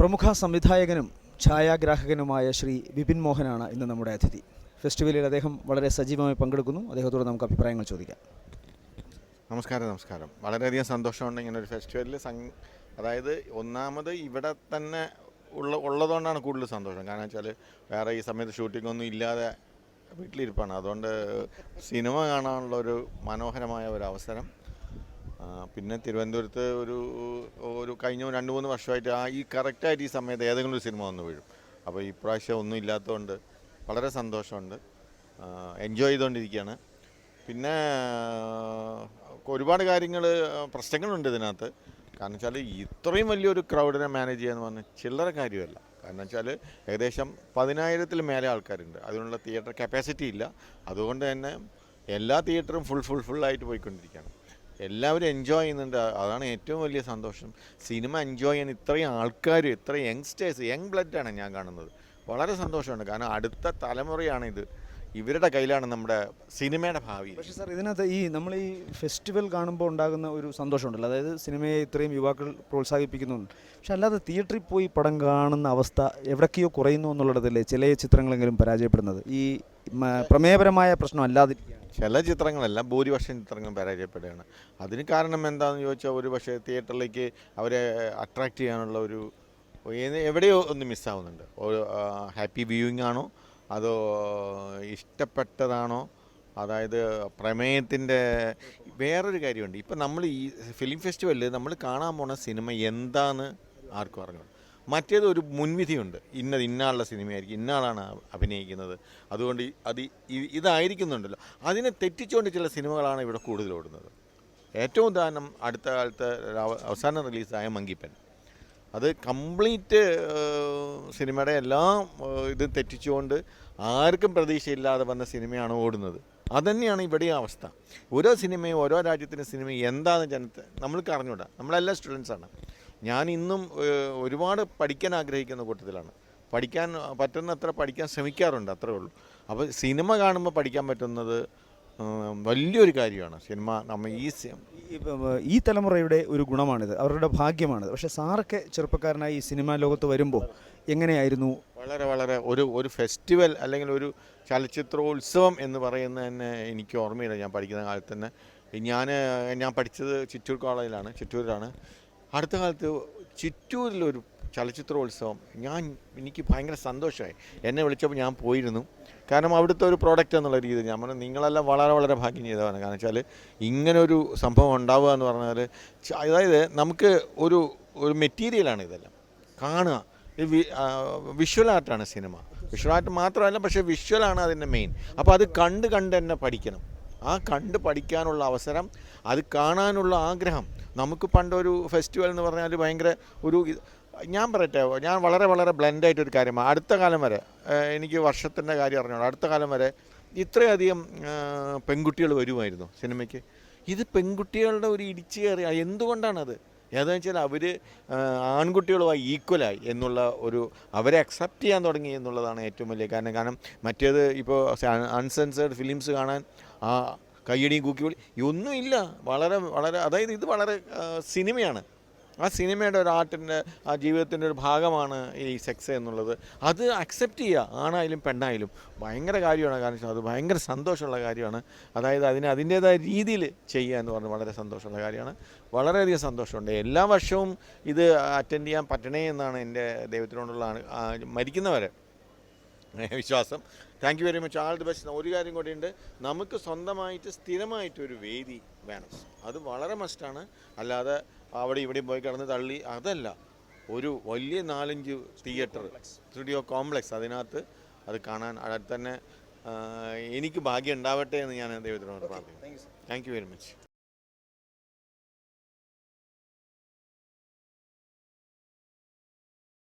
പ്രമുഖ സംവിധായകനും ഛായാഗ്രാഹകനുമായ ശ്രീ വിപിൻ മോഹനാണ് ഇന്ന് നമ്മുടെ അതിഥി. ഫെസ്റ്റിവലിൽ അദ്ദേഹം വളരെ സജീവമായി പങ്കെടുക്കുന്നു. അദ്ദേഹത്തോട് നമുക്ക് അഭിപ്രായങ്ങൾ ചോദിക്കാം. നമസ്കാരം. വളരെയധികം സന്തോഷമുണ്ട് ഇങ്ങനെ ഒരു ഫെസ്റ്റിവലിൽ. അതായത് ഒന്നാമത് ഇവിടെ തന്നെ ഉള്ളതുകൊണ്ടാണ് കൂടുതൽ സന്തോഷം. കാരണം വെച്ചാൽ വേറെ ഈ സമയത്ത് ഷൂട്ടിങ്ങൊന്നും ഇല്ലാതെ വീട്ടിലിരിപ്പാണ്. അതുകൊണ്ട് സിനിമ കാണാനുള്ളൊരു മനോഹരമായ ഒരു അവസരം. പിന്നെ തിരുവനന്തപുരത്ത് ഒരു കഴിഞ്ഞ 2-3 വർഷമായിട്ട് ഈ കറക്റ്റായിട്ട് ഈ സമയത്ത് ഏതെങ്കിലും ഒരു സിനിമ വന്ന് വീഴും. അപ്പോൾ ഇപ്രാവശ്യം ഒന്നും ഇല്ലാത്തതുകൊണ്ട് വളരെ സന്തോഷമുണ്ട്. എൻജോയ് ചെയ്തുകൊണ്ടിരിക്കുകയാണ്. പിന്നെ ഒരുപാട് പ്രശ്നങ്ങളുണ്ട് ഇതിനകത്ത്. കാരണം വെച്ചാൽ ഇത്രയും വലിയൊരു ക്രൗഡിനെ മാനേജ് ചെയ്യാന്ന് പറഞ്ഞാൽ ചില്ലറ കാര്യമല്ല. കാരണം വെച്ചാൽ ഏകദേശം 10,000-ൽ മേലെ ആൾക്കാരുണ്ട്. അതിനുള്ള തിയേറ്റർ കപ്പാസിറ്റി ഇല്ല. അതുകൊണ്ട് തന്നെ എല്ലാ തിയേറ്ററും ഫുള്ളായിട്ട് പോയിക്കൊണ്ടിരിക്കുകയാണ്. എല്ലാവരും എൻജോയ് ചെയ്യുന്നുണ്ട്. അതാണ് ഏറ്റവും വലിയ സന്തോഷം. സിനിമ എൻജോയ് ചെയ്യാൻ ഇത്രയും ആൾക്കാർ, ഇത്രയും യങ്സ്റ്റേഴ്സ്, യങ് ബ്ലഡാണ് ഞാൻ കാണുന്നത്. വളരെ സന്തോഷമുണ്ട്. കാരണം അടുത്ത തലമുറയാണിത്. ഇവരുടെ കയ്യിലാണ് നമ്മുടെ സിനിമയുടെ ഭാവി. പക്ഷേ സാർ, ഇതിനകത്ത് നമ്മൾ ഈ ഫെസ്റ്റിവൽ കാണുമ്പോൾ ഉണ്ടാകുന്ന ഒരു സന്തോഷമുണ്ടല്ലോ, അതായത് സിനിമയെ ഇത്രയും യുവാക്കൾ പ്രോത്സാഹിപ്പിക്കുന്നുണ്ട്. പക്ഷെ അല്ലാതെ തിയേറ്ററിൽ പോയി പടം കാണുന്ന അവസ്ഥ എവിടേക്കോ കുറയുന്നു എന്നുള്ളതല്ലേ ചില ചിത്രങ്ങളെങ്കിലും പരാജയപ്പെടുന്നത്? ഈ പ്രമേയപരമായ പ്രശ്നം അല്ലാതിരിക്കുകയാണ്. ചില ചിത്രങ്ങളെല്ലാം ഭൂരിപക്ഷം ചിത്രങ്ങളും പരാജയപ്പെടുകയാണ്. അതിന് കാരണം എന്താണെന്ന് ചോദിച്ചാൽ, ഒരു പക്ഷേ തിയേറ്ററിലേക്ക് അവരെ അട്രാക്റ്റ് ചെയ്യാനുള്ള എവിടെയോ ഒന്ന് മിസ്സാവുന്നുണ്ട്. ഹാപ്പി വ്യൂയിങ് ആണോ അതോ ഇഷ്ടപ്പെട്ടതാണോ? അതായത് പ്രമേയത്തിൻ്റെ വേറൊരു കാര്യമുണ്ട്. ഇപ്പം നമ്മൾ ഈ ഫിലിം ഫെസ്റ്റിവലിൽ നമ്മൾ കാണാൻ പോണ സിനിമ എന്താണെന്ന് ആർക്കും അറിഞ്ഞു. മറ്റേത് ഒരു മുൻവിധിയുണ്ട്. ഇന്നാളുടെ സിനിമയായിരിക്കും, ഇന്നാളാണ് അഭിനയിക്കുന്നത്, അതുകൊണ്ട് ഇതായിരിക്കുന്നുണ്ടല്ലോ. അതിനെ തെറ്റിച്ചുകൊണ്ട് ചില സിനിമകളാണ് ഇവിടെ കൂടുതൽ ഓടുന്നത്. ഏറ്റവും ഉദാഹരണം അടുത്ത കാലത്ത് അവസാനം റിലീസായ മങ്കിപ്പൻ. അത് കംപ്ലീറ്റ് സിനിമയുടെ എല്ലാം ഇത് തെറ്റിച്ചുകൊണ്ട് ആർക്കും പ്രതീക്ഷയില്ലാതെ വന്ന സിനിമയാണ് ഓടുന്നത്. അതുതന്നെയാണ് ഇവിടെയും അവസ്ഥ. ഓരോ സിനിമയും ഓരോ രാജ്യത്തിൻ്റെ സിനിമയും എന്താണെന്ന് നമ്മൾക്ക് അറിഞ്ഞൂടാ. നമ്മളെല്ലാം സ്റ്റുഡൻസാണ്. ഞാൻ ഇന്നും ഒരുപാട് പഠിക്കാൻ ആഗ്രഹിക്കുന്ന കൂട്ടത്തിലാണ്. പഠിക്കാൻ പറ്റുന്നത്ര പഠിക്കാൻ ശ്രമിക്കാറുണ്ട്, അത്രേ ഉള്ളൂ. അപ്പോൾ സിനിമ കാണുമ്പോൾ പഠിക്കാൻ പറ്റുന്നത് വലിയൊരു കാര്യമാണ്. സിനിമ ഈ തലമുറയുടെ ഒരു ഗുണമാണിത്, അവരുടെ ഭാഗ്യമാണിത്. പക്ഷേ സാറൊക്കെ ചെറുപ്പക്കാരനായി ഈ സിനിമാ ലോകത്ത് വരുമ്പോൾ എങ്ങനെയായിരുന്നു? വളരെ ഒരു ഫെസ്റ്റിവൽ അല്ലെങ്കിൽ ഒരു ചലച്ചിത്രോത്സവം എന്ന് പറയുന്നത് തന്നെ എനിക്ക് ഓർമ്മയില്ല. ഞാൻ പഠിക്കുന്ന കാലത്ത് തന്നെ ഞാൻ പഠിച്ചത് ചിറ്റൂർ കോളേജിലാണ്, ചിറ്റൂരിലാണ്. അടുത്ത കാലത്ത് ചിറ്റൂരിലൊരു ചലച്ചിത്രോത്സവം എനിക്ക് ഭയങ്കര സന്തോഷമായി. എന്നെ വിളിച്ചപ്പോൾ ഞാൻ പോയിരുന്നു. കാരണം അവിടുത്തെ ഒരു പ്രോഡക്റ്റ് എന്നുള്ള രീതിയിൽ ഞാൻ പറഞ്ഞു, നിങ്ങളെല്ലാം വളരെ ഭാഗ്യം ചെയ്തതാണ്. കാരണം വെച്ചാൽ ഇങ്ങനൊരു സംഭവം ഉണ്ടാവുക എന്ന് പറഞ്ഞാൽ, അതായത് നമുക്ക് ഒരു മെറ്റീരിയലാണ് ഇതെല്ലാം കാണുക. വിഷ്വൽ ആർട്ടാണ് സിനിമ. വിഷ്വൽ ആർട്ട് മാത്രമല്ല, പക്ഷേ വിഷ്വലാണ് അതിൻ്റെ മെയിൻ. അപ്പോൾ അത് കണ്ട് തന്നെ പഠിക്കണം. ആ കണ്ട് പഠിക്കാനുള്ള അവസരം, അത് കാണാനുള്ള ആഗ്രഹം. നമുക്ക് പണ്ടൊരു ഫെസ്റ്റിവൽ എന്ന് പറഞ്ഞാൽ ഭയങ്കര ഞാൻ പറയട്ടെ, ഞാൻ വളരെ ബ്ലെൻഡായിട്ടൊരു കാര്യമാണ്. അടുത്ത കാലം വരെ എനിക്ക് വർഷത്തിൻ്റെ കാര്യം അറിഞ്ഞോളൂ. അടുത്ത കാലം വരെ ഇത്രയധികം പെൺകുട്ടികൾ വരുമായിരുന്നു സിനിമയ്ക്ക്. ഇത് പെൺകുട്ടികളുടെ ഒരു ഇടിച്ചു കയറി. എന്തുകൊണ്ടാണത്? ഏതാണെന്ന് വെച്ചാൽ അവർ ആൺകുട്ടികളുമായി ഈക്വലായി എന്നുള്ള അവരെ അക്സെപ്റ്റ് ചെയ്യാൻ തുടങ്ങി എന്നുള്ളതാണ് ഏറ്റവും വലിയ കാരണം. മറ്റേത് ഇപ്പോൾ അൺസെൻസേർഡ് ഫിലിംസ് കാണാൻ കയ്യടിയും കൂക്കിവിളി ഒന്നുമില്ല. അതായത് ഇത് വളരെ സിനിമയാണ്. ആ സിനിമയുടെ ഒരു ആർട്ടിൻ്റെ, ആ ജീവിതത്തിൻ്റെ ഒരു ഭാഗമാണ് ഈ സെക്സ് എന്നുള്ളത്. അത് അക്സെപ്റ്റ് ചെയ്യുക, ആണായാലും പെണ്ണായാലും ഭയങ്കര കാര്യമാണ്. കാരണം അത് ഭയങ്കര സന്തോഷമുള്ള കാര്യമാണ്. അതായത് അതിൻ്റേതായ രീതിയിൽ ചെയ്യുക എന്ന് പറഞ്ഞാൽ വളരെ സന്തോഷമുള്ള കാര്യമാണ്. വളരെയധികം സന്തോഷമുണ്ട്. എല്ലാ വർഷവും ഇത് അറ്റൻഡ് ചെയ്യാൻ പറ്റണേ എന്നാണ് എൻ്റെ ദൈവത്തിനോടുള്ള മരിക്കുന്നവരെ വിശ്വാസം. Thank you very much. All the best. ഒരു കാര്യം കൂടിയുണ്ട്, നമുക്ക് സ്വന്തമായിട്ട് സ്ഥിരമായിട്ടൊരു വേദി വേണം. അത് വളരെ മസ്റ്റാണ്. അല്ലാതെ അവിടെ ഇവിടെ പോയി കിടന്ന് തള്ളി അതല്ല. ഒരു വലിയ 4-5 തിയേറ്റർ, സ്റ്റുഡിയോ കോംപ്ലക്സ്, അതിനകത്ത് അത് കാണാൻ തന്നെ എനിക്ക് ഭാഗ്യം ഉണ്ടാവട്ടെ എന്ന് ഞാൻ ദൈവത്തിനോട് പ്രാർത്ഥിക്കുന്നു. Thank you very much.